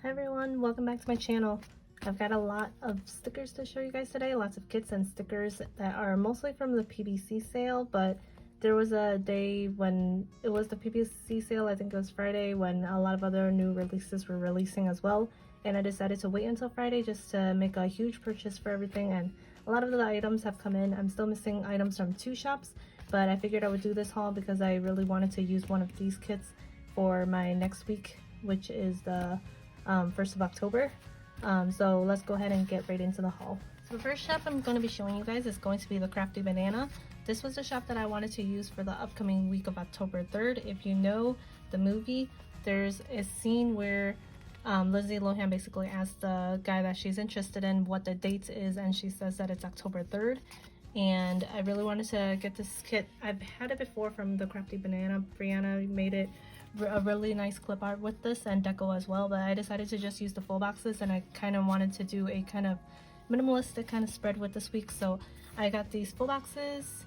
Hi everyone, welcome back to my channel. I've got a lot of stickers to show you guys today, lots of kits and stickers that are mostly from the PBC sale, but there was a day when it was the PBC sale, I think it was Friday, when a lot of other new releases were releasing as well, and I decided to wait until Friday just to make a huge purchase for everything, and a lot of the items have come in. I'm still missing items from 2 shops, but I figured I would do this haul because I really wanted to use one of these kits for my next week, which is the 1st of October. So let's go ahead and get right into the haul. So the first shop I'm going to be showing you guys is going to be the Crafty Banana. This was the shop that I wanted to use for the upcoming week of October 3rd. If you know the movie, there's a scene where Lindsay Lohan basically asks the guy that she's interested in what the date is, and she says that it's October 3rd. And I really wanted to get this kit. I've had it before from the Crafty Banana. Brianna made it a really nice clip art with this and deco as well, but I decided to just use the full boxes, and I kind of wanted to do a kind of minimalistic kind of spread with this week, so I got these full boxes,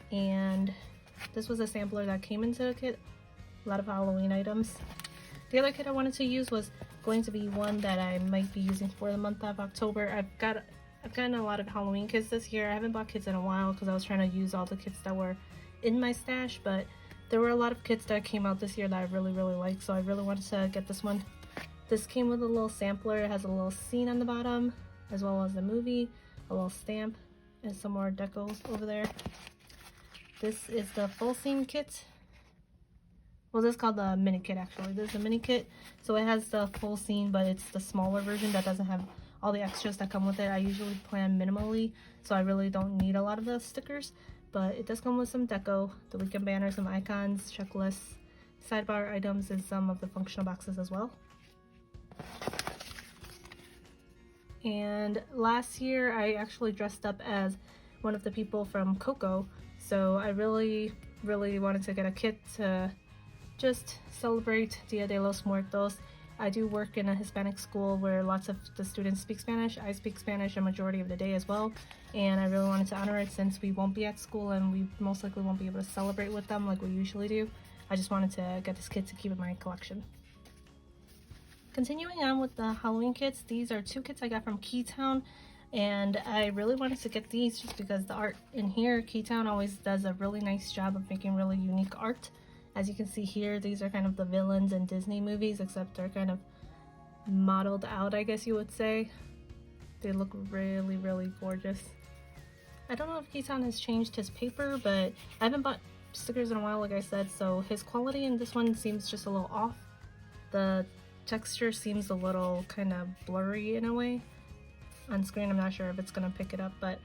and this was a sampler that came into the kit, a lot of Halloween items. The other kit I wanted to use was going to be one that I might be using for the month of October. I've gotten a lot of Halloween kits this year. I haven't bought kits in a while because I was trying to use all the kits that were in my stash, but there were a lot of kits that came out this year that I really liked, so I really wanted to get this one. This came with a little sampler. It has a little scene on the bottom, as well as the movie, a little stamp, and some more decos over there. This is the full scene kit. Well, this is called the mini kit actually. This is the mini kit, so it has the full scene, but it's the smaller version that doesn't have all the extras that come with it. I usually plan minimally, so I really don't need a lot of the stickers. But it does come with some deco, the weekend banner, some icons, checklists, sidebar items, and some of the functional boxes as well. And last year I actually dressed up as one of the people from Coco, so I really wanted to get a kit to just celebrate Dia de los Muertos. I do work in a Hispanic school where lots of the students speak Spanish. I speak Spanish a majority of the day as well, and I really wanted to honor it since we won't be at school and we most likely won't be able to celebrate with them like we usually do. I just wanted to get this kit to keep in my collection. Continuing on with the Halloween kits, these are 2 kits I got from Keytown, and I really wanted to get these just because the art in here, Keytown always does a really nice job of making really unique art. As you can see here, these are kind of the villains in Disney movies, except they're kind of modeled out, I guess you would say. They look really gorgeous. I don't know if Keytown has changed his paper, but I haven't bought stickers in a while, like I said, so his quality in this one seems just a little off. The texture seems a little kind of blurry in a way. On screen, I'm not sure if it's going to pick it up, but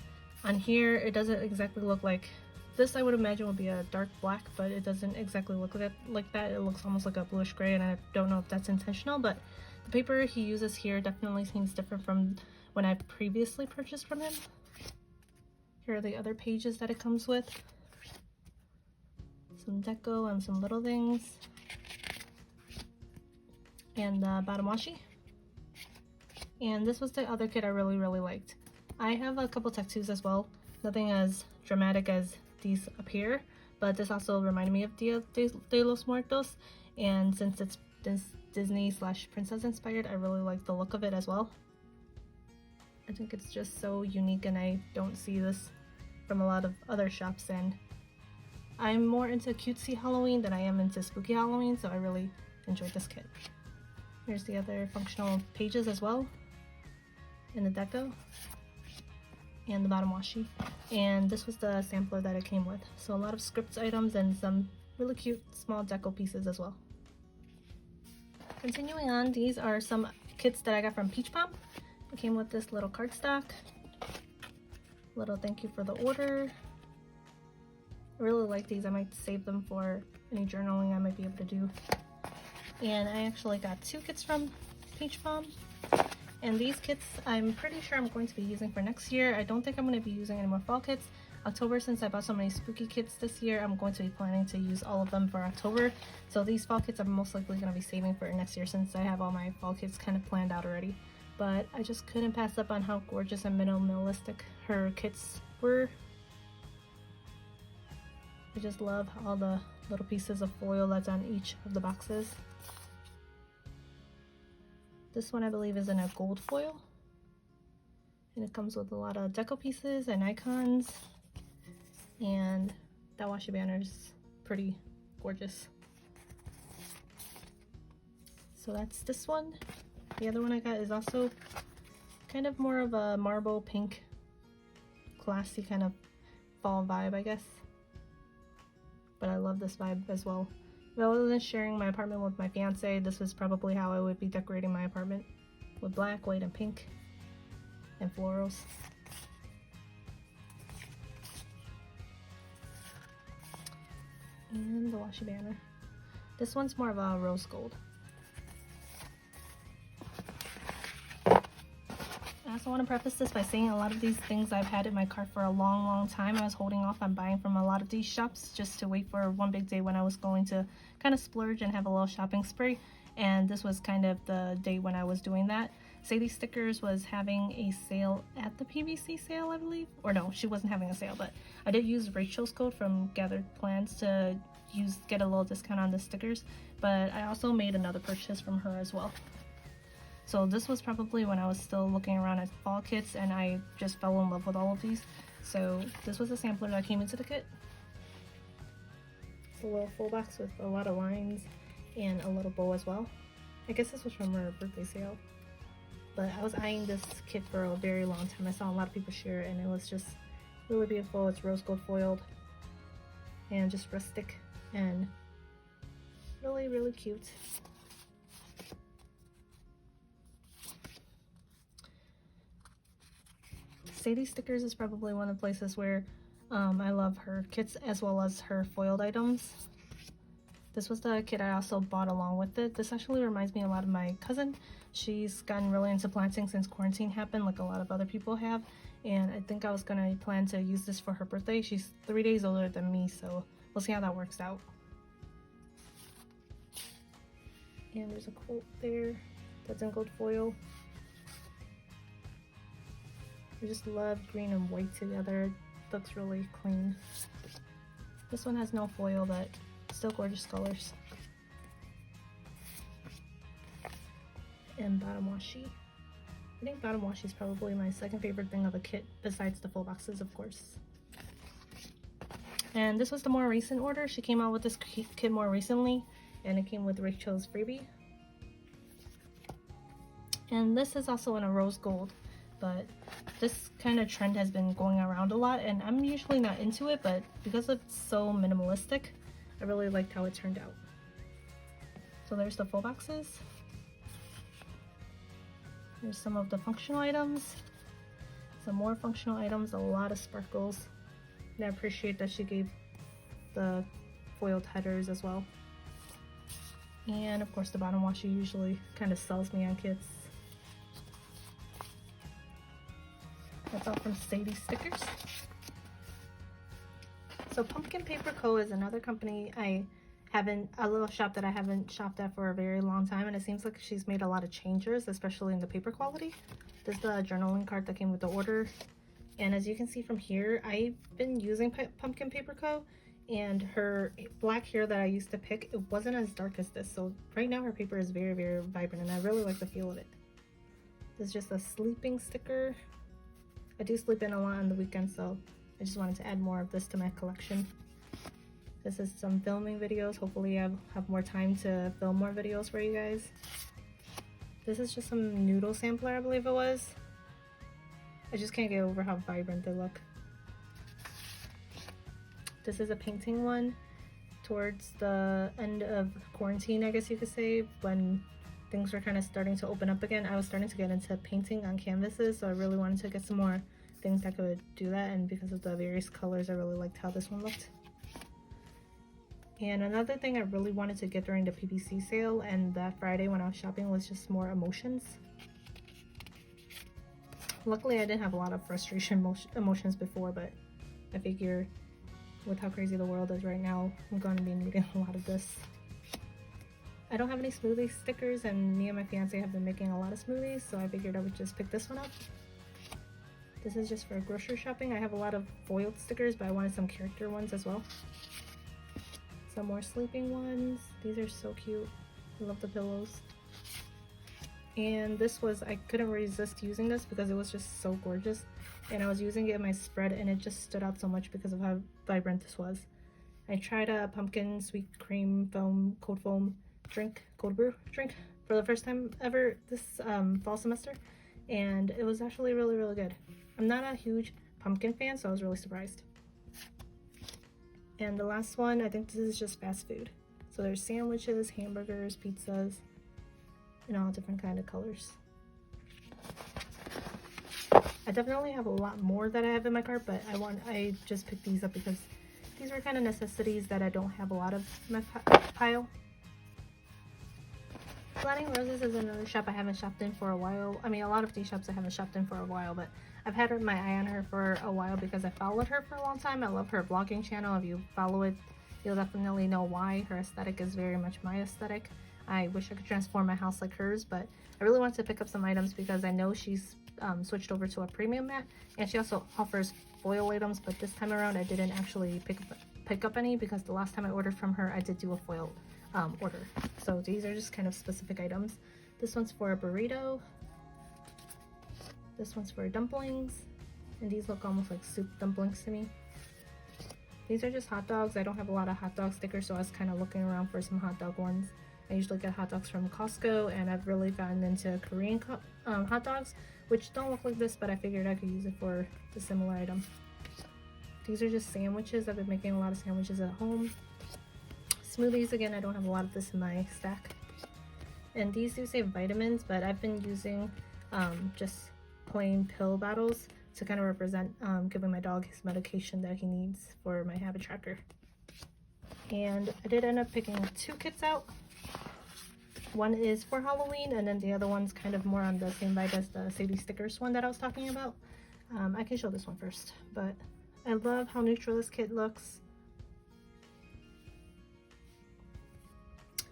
on here, it doesn't exactly look like this. I would imagine would be a dark black, but it doesn't exactly look like that. It looks almost like a bluish gray, and I don't know if that's intentional, but the paper he uses here definitely seems different from when I previously purchased from him. Here are the other pages that it comes with. Some deco and some little things. And the bottom washi. And this was the other kit I really liked. I have a couple tattoos as well. Nothing as dramatic as these up here, but this also reminded me of Dia de los Muertos, and since it's Disney / princess inspired, I really like the look of it as well. I think it's just so unique, and I don't see this from a lot of other shops, and I'm more into cutesy Halloween than I am into spooky Halloween, so I really enjoyed this kit. Here's the other functional pages as well, in the deco, and the bottom washi. And this was the sampler that it came with, so a lot of script items and some really cute small deco pieces as well. Continuing on, these are some kits that I got from Peach Pom. It came with this little cardstock, little thank you for the order. I really like these. I might save them for any journaling I might be able to do. And I actually got 2 kits from Peach Pom. And these kits, I'm pretty sure I'm going to be using for next year. I don't think I'm going to be using any more fall kits. October, since I bought so many spooky kits this year, I'm going to be planning to use all of them for October. So these fall kits I'm most likely going to be saving for next year since I have all my fall kits kind of planned out already. But I just couldn't pass up on how gorgeous and minimalistic her kits were. I just love all the little pieces of foil that's on each of the boxes. This one I believe is in a gold foil. And it comes with a lot of deco pieces and icons. And that washi banner is pretty gorgeous. So that's this one. The other one I got is also kind of more of a marble pink, classy kind of fall vibe, I guess. But I love this vibe as well. If I wasn't sharing my apartment with my fiance, this was probably how I would be decorating my apartment, with black, white, and pink, and florals. And the washi banner. This one's more of a rose gold. I also want to preface this by saying a lot of these things I've had in my cart for a long time. I was holding off on buying from a lot of these shops just to wait for one big day when I was going to kind of splurge and have a little shopping spree. And this was kind of the day when I was doing that. Sadie Stickers was having a sale at the PVC sale, I believe. Or no, she wasn't having a sale, but I did use Rachel's code from Gathered Plans to get a little discount on the stickers. But I also made another purchase from her as well. So this was probably when I was still looking around at fall kits and I just fell in love with all of these. So this was a sampler that came into the kit. It's a little full box with a lot of lines and a little bow as well. I guess this was from her birthday sale. But I was eyeing this kit for a very long time. I saw a lot of people share it and it was just really beautiful. It's rose gold foiled and just rustic and really cute. Sadie Stickers is probably one of the places where I love her kits as well as her foiled items. This was the kit I also bought along with it. This actually reminds me a lot of my cousin. She's gotten really into planting since quarantine happened, like a lot of other people have. And I think I was gonna plan to use this for her birthday. She's 3 days older than me, so we'll see how that works out. And there's a quote there that's in gold foil. I just love green and white together. It looks really clean. This one has no foil, but still gorgeous colors. And bottom washi. I think bottom washi is probably my second favorite thing of a kit, besides the full boxes, of course. And this was the more recent order. She came out with this kit more recently, and it came with Rachel's freebie. And this is also in a rose gold. But this kind of trend has been going around a lot and I'm usually not into it, but because it's so minimalistic, I really liked how it turned out. So there's the full boxes. There's some of the functional items. Some more functional items, a lot of sparkles. And I appreciate that she gave the foiled headers as well. And of course the bottom washi usually kind of sells me on kits. That's all from Sadie Stickers. So Pumpkin Paper Co. is another company a little shop that I haven't shopped at for a very long time, and it seems like she's made a lot of changes, especially in the paper quality. This is the journaling card that came with the order. And as you can see from here, I've been using Pumpkin Paper Co. and her black hair that I used to pick, it wasn't as dark as this. So right now her paper is very vibrant and I really like the feel of it. This is just a sleeping sticker. I do sleep in a lot on the weekend, so I just wanted to add more of this to my collection. This is some filming videos. Hopefully I have more time to film more videos for you guys. This is just some noodle sampler, I believe it was. I just can't get over how vibrant they look. This is a painting one towards the end of quarantine, I guess you could say, when things were kind of starting to open up again. I was starting to get into painting on canvases, so I really wanted to get some more things that could do that, and because of the various colors, I really liked how this one looked. And another thing I really wanted to get during the PVC sale and that Friday when I was shopping was just more emotions. Luckily I didn't have a lot of frustration emotions before, but I figure with how crazy the world is right now, I'm going to be needing a lot of this. I don't have any smoothie stickers, and me and my fiance have been making a lot of smoothies, so I figured I would just pick this one up. This is just for grocery shopping. I have a lot of foiled stickers, but I wanted some character ones as well. Some more sleeping ones. These are so cute. I love the pillows. And this was, I couldn't resist using this because it was just so gorgeous. And I was using it in my spread and it just stood out so much because of how vibrant this was. I tried a pumpkin sweet cream foam, cold foam drink, cold brew drink for the first time ever this fall semester. And it was actually really, really good. I'm not a huge pumpkin fan, so I was really surprised. And the last one, I think this is just fast food. So there's sandwiches, hamburgers, pizzas, in all different kind of colors. I definitely have a lot more that I have in my cart, but I just picked these up because these were kind of necessities that I don't have a lot of in my pile. Planting Roses is another shop I haven't shopped in for a while. I mean, a lot of these shops I haven't shopped in for a while, but I've had my eye on her for a while because I followed her for a long time. I love her vlogging channel. If you follow it, you'll definitely know why. Her aesthetic is very much my aesthetic. I wish I could transform my house like hers, but I really want to pick up some items because I know she's switched over to a premium mat, and she also offers foil items, but this time around I didn't actually pick up any because the last time I ordered from her I did do a foil order. So these are just kind of specific items. This one's for a burrito, this one's for dumplings, and these look almost like soup dumplings to me. These are just hot dogs. I don't have a lot of hot dog stickers, so I was kind of looking around for some hot dog ones. I usually get hot dogs from Costco, and I've really gotten into Korean hot dogs, which don't look like this, but I figured I could use it for the similar item. These are just sandwiches. I've been making a lot of sandwiches at home. Smoothies, again, I don't have a lot of this in my stack. And these do say vitamins, but I've been using just plain pill bottles to kind of represent giving my dog his medication that he needs for my habit tracker. And I did end up picking 2 kits out. One is for Halloween, and then the other one's kind of more on the same vibe as the Sadie Stickers one that I was talking about. I can show this one first, but I love how neutral this kit looks.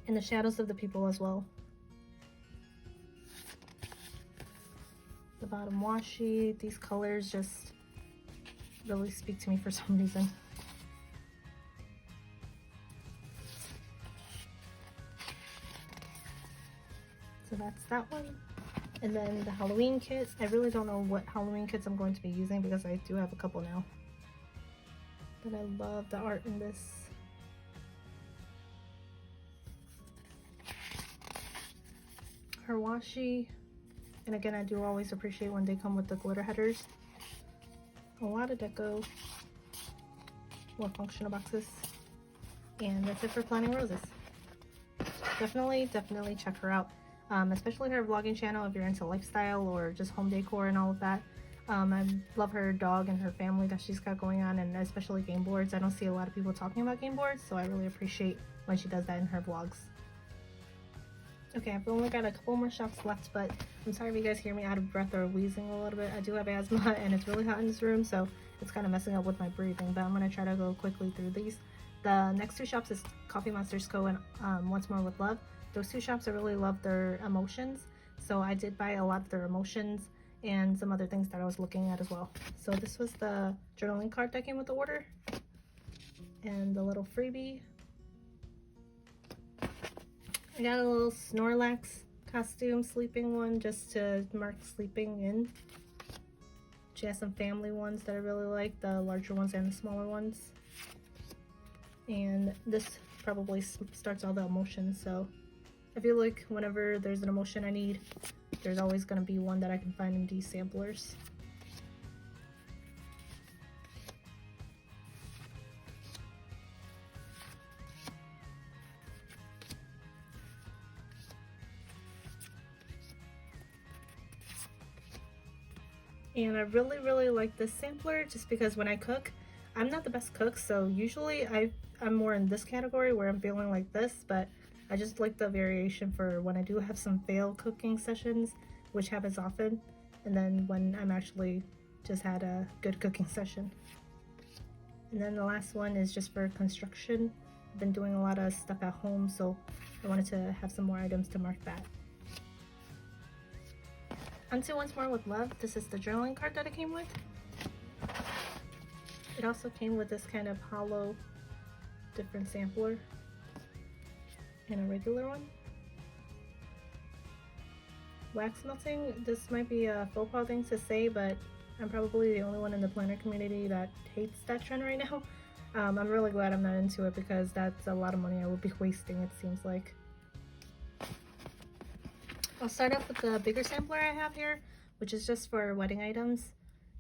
And the shadows of the people as well. The bottom washi, these colors just really speak to me for some reason. So that's that one. And then the Halloween kit. I really don't know what Halloween kits I'm going to be using because I do have a couple now. But I love the art in this. Her washi. And again, I do always appreciate when they come with the glitter headers. A lot of deco. More functional boxes. And that's it for Planting Roses. Definitely check her out. Especially her vlogging channel if you're into lifestyle or just home decor and all of that. I love her dog and her family that she's got going on, and especially game boards. I don't see a lot of people talking about game boards, so I really appreciate when she does that in her vlogs. Okay, I've only got a couple more shops left, but I'm sorry if you guys hear me out of breath or wheezing a little bit. I do have asthma and it's really hot in this room, so it's kind of messing up with my breathing, but I'm going to try to go quickly through these. The next 2 shops is Coffee Monsters Co. and Once More with Love. Those 2 shops, I really love their emotions, so I did buy a lot of their emotions and some other things that I was looking at as well. So this was the journaling card that came with the order and the little freebie. I got a little Snorlax costume sleeping one just to mark sleeping in. She has some family ones that I really like, the larger ones and the smaller ones. And this probably starts all the emotions, so I feel like whenever there's an emotion I need, there's always going to be one that I can find in these samplers. And I really like this sampler just because when I cook, I'm not the best cook, so usually I'm more in this category where I'm feeling like this, but I just like the variation for when I do have some fail cooking sessions, which happens often, and then when I'm actually just had a good cooking session. And then the last one is just for construction. I've been doing a lot of stuff at home, so I wanted to have some more items to mark that. Onto Once More with Love. This is the journaling card that it came with. It also came with this kind of hollow different sampler and a regular one. wax melting. This might be a faux pas thing to say, but I'm probably the only one in the planner community that hates that trend right now. I'm really glad I'm not into it because that's a lot of money I would be wasting, it seems like. I'll start off with the bigger sampler I have here, which is just for wedding items.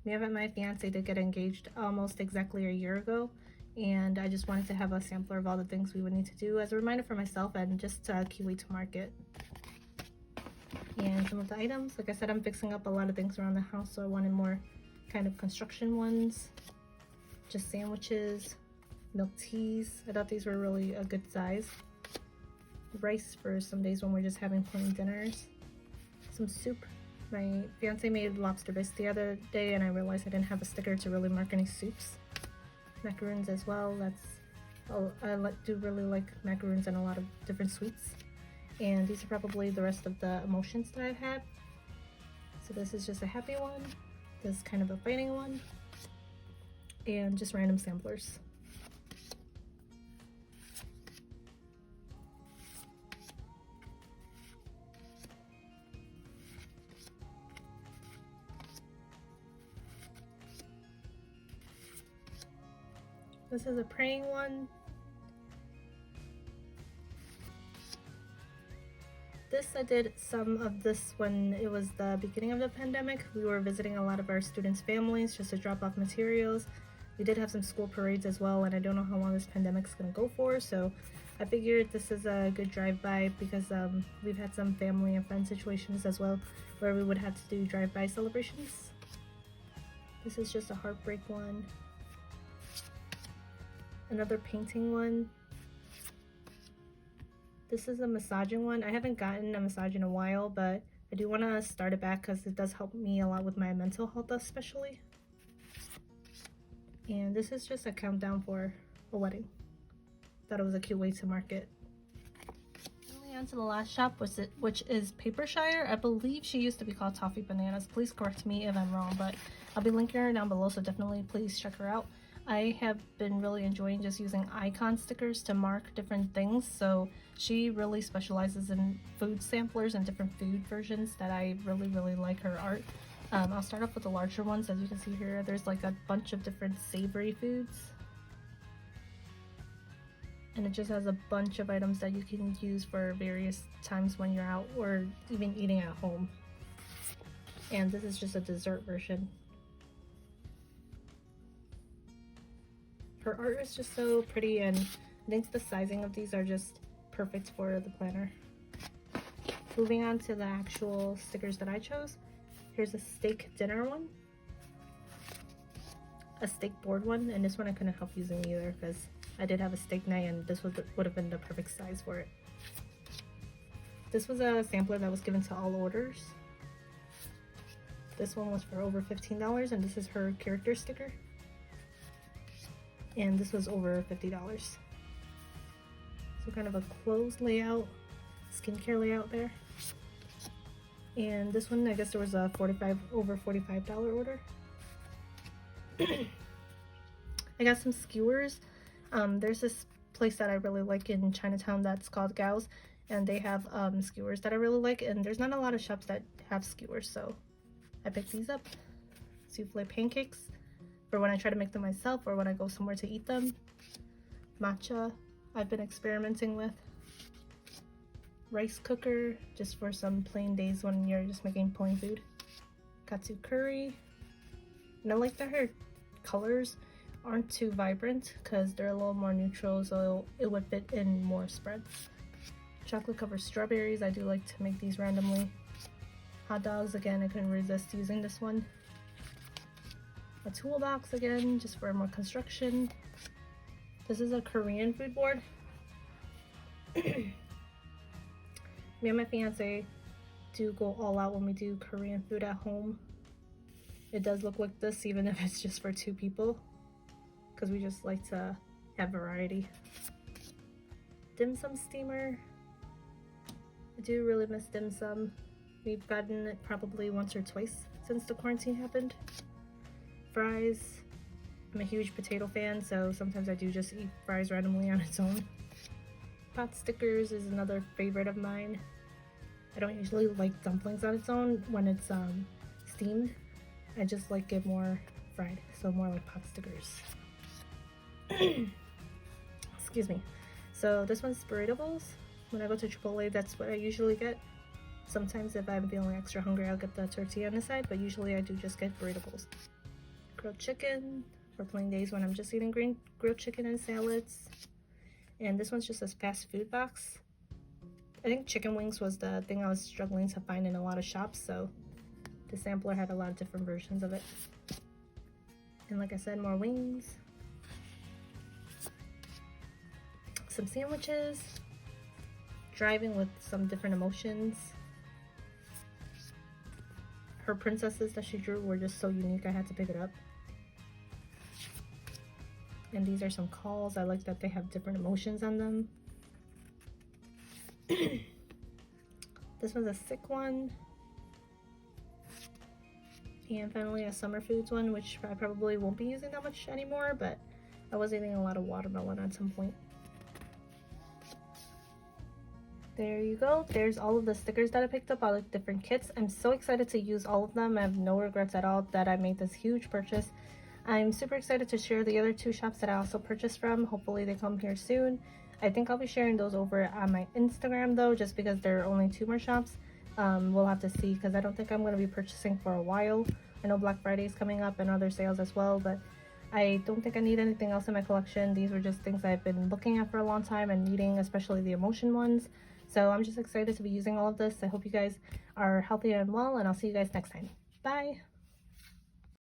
Me and my fiance did get engaged almost exactly a year ago, and I just wanted to have a sampler of all the things we would need to do as a reminder for myself and just a key way to market. And some of the items, like I said, I'm fixing up a lot of things around the house, so I wanted more kind of construction ones, just sandwiches, milk teas. I thought these were really a good size. Rice for some days when we're just having plain dinners. Some soup. My fiance made lobster bisque the other day and I realized I didn't have a sticker to really mark any soups. Macaroons as well. I do really like macaroons and a lot of different sweets. And these are probably the rest of the emotions that I've had. So this is just a happy one. This is kind of a fighting one. And just random samplers. This is a praying one. I did some of this when it was the beginning of the pandemic. We were visiting a lot of our students' families just to drop off materials. We did have some school parades as well, and I don't know how long this pandemic's gonna go for, so I figured this is a good drive-by because we've had some family and friend situations as well where we would have to do drive-by celebrations. This is just a heartbreak one. Another painting one. This is a massaging one. I haven't gotten a massage in a while, but I do want to start it back because it does help me a lot with my mental health especially. And this is just a countdown for a wedding. Thought it was a cute way to mark it. Moving on to the last shop, which is Papershire. I believe she used to be called Crafty Bananas. Please correct me if I'm wrong, but I'll be linking her down below, so definitely please check her out. I have been really enjoying just using icon stickers to mark different things, so she really specializes in food samplers and different food versions that I really like her art. I'll start off with the larger ones. As you can see here, there's like a bunch of different savory foods, and it just has a bunch of items that you can use for various times when you're out or even eating at home. And this is just a dessert version. Her art is just so pretty, and I think the sizing of these are just perfect for the planner. Moving on to the actual stickers that I chose. Here's a steak dinner one, a steak board one, and this one I couldn't help using either because I did have a steak night and this would have been the perfect size for it. This was a sampler that was given to all orders. This one was for over $15, and this is her character sticker. And this was over $50. So kind of a clothes layout, skincare layout there. And this one, I guess there was a over $45 order. I got some skewers. There's this place that I really like in Chinatown that's called Gao's, and they have skewers that I really like, and there's not a lot of shops that have skewers, so I picked these up. Souffle pancakes for when I try to make them myself or when I go somewhere to eat them. Matcha I've been experimenting with. Rice cooker just for some plain days when you're just making plain food. Katsu curry. And I like that her colors aren't too vibrant because they're a little more neutral, so it would fit in more spreads. Chocolate covered strawberries. I do like to make these randomly. Hot dogs, again, I couldn't resist using this one. A toolbox again, just for more construction. This is a Korean food board. Me and my fiance do go all out when we do Korean food at home. It does look like this even if it's just for 2 people, because we just like to have variety. Dim sum steamer. I do really miss dim sum. We've gotten it probably once or twice since the quarantine happened. Fries. I'm a huge potato fan, so sometimes I do just eat fries randomly on its own. Pot stickers is another favorite of mine. I don't usually like dumplings on its own when it's steamed. I just like it more fried, so more like pot stickers. Excuse me. So this one's burrito bowls. When I go to Chipotle, that's what I usually get. Sometimes if I'm feeling extra hungry, I'll get the tortilla on the side, but usually I do just get burrito bowls. Grilled chicken for plain days when I'm just eating grilled chicken and salads. And this one's just a fast food box. I think chicken wings was the thing I was struggling to find in a lot of shops, so the sampler had a lot of different versions of it. And like I said, more wings. Some sandwiches. Driving with some different emotions. Her princesses that she drew were just so unique, I had to pick it up. And these are some calls. I like that they have different emotions on them. This one's a sick one. And finally a summer foods one, which I probably won't be using that much anymore, but I was eating a lot of watermelon at some point. There you go. There's all of the stickers that I picked up, all the different kits. I'm so excited to use all of them. I have no regrets at all that I made this huge purchase. I'm super excited to share the other 2 shops that I also purchased from. Hopefully they come here soon. I think I'll be sharing those over on my Instagram though, just because there are only 2 more shops. We'll have to see, because I don't think I'm going to be purchasing for a while. I know Black Friday is coming up and other sales as well, but I don't think I need anything else in my collection. These were just things I've been looking at for a long time and needing, especially the emotion ones. So I'm just excited to be using all of this. I hope you guys are healthy and well, and I'll see you guys next time. Bye!